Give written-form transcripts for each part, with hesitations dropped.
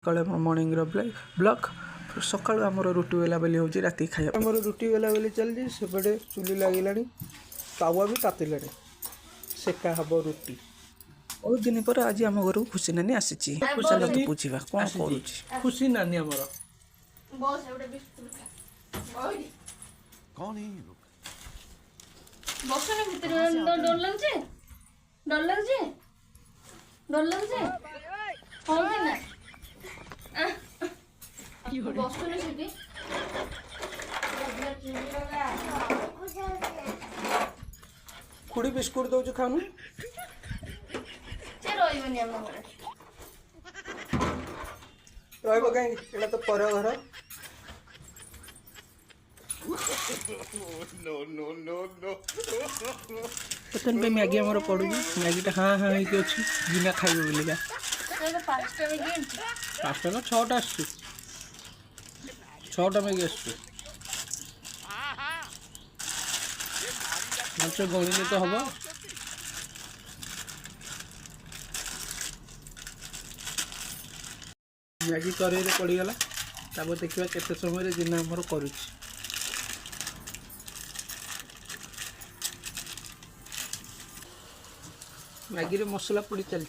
कल morning block सकाल आमर रुटी बेला बेली हो राति खाया आमर रुटी बेला बेली चलती सेपटे चुली लगे तावा भी तातिला सेका हम रुटी बहुत दिन पर आज आम घर को खुशी नानी आसी चल तू बुझा कौन कर खुशी नानी आमर खुड़ी बिस्कुट दौच खाऊनु रहा कहीं तो पर घर पे मैगी आमर पड़ू मैगीटा हाँ हाँ होगी अच्छी जिना खाइब बोलिका 5टा ना 6टा आस 6टा मैगी आस गणिले तो हम मैगी कड़े पड़गला तापर देखा केते समय जिना आमर कर मैगी रे मसला पड़ी चली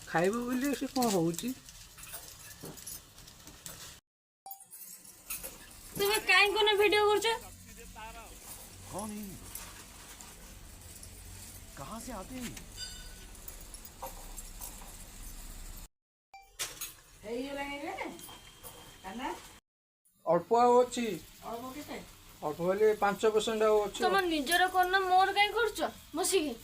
खाइब बोली से कौन हो वीडियो कौन है? कहाँ से आते हैं? अल्प अच्छी अल्प बोले 5% तुम निजर करना मोर कहीं कर बसिकी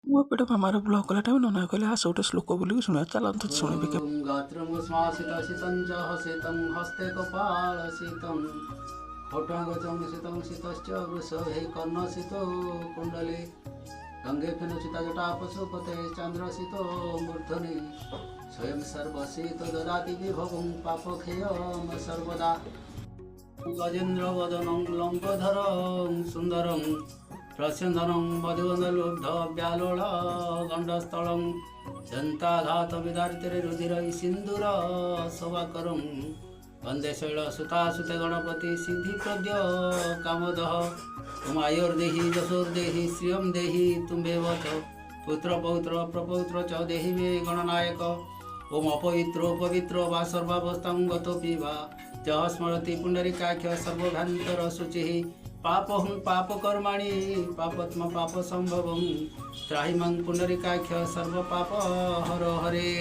मुझे मामार ब्लॉग कला टाइम नना कहले आस गोटे श्लोक बोल शुणा चलते शुणे गात्रमुश्वासितं च हसितं हस्ते कपालसितं होठांगचं शीतं शीतश्च वृषभे कर्णसितो कुण्डले गंगे फेनुचिता जटा पशुपते चन्द्रसितो मूर्धनि स्वयं सर्वसितो ददाति विभवं पापक्षयं सर्वदा गजेन्द्रवदनं लम्बोधरं सुन्दरं प्रस्यन्दनं मधुवन्दलुब्ध व्यालोळ गण्डस्थलं दन्ताघात विदारिते रुधिर सिन्दूर शोभाकरं वन्दे शैलसुतासुते गणपति सिद्धिप्रद्य कामदः तुम आयुर्देहि यशोर्देहि श्रियं देहि तुम्हेव च पुत्र पौत्र प्रपौत्र च देहि मे गणनायक ओम अपवित्रो पवित्रो वा सर्वावस्थां गतोऽपि वा जः स्मरति पुण्डरीकाख्य सर्वभ्रान्तर शुचिः पापहं पापकर्माणि पापत्म पाप संभवं त्राहि मं पुण्डरीकाख्य सर्व पाप हर हरे।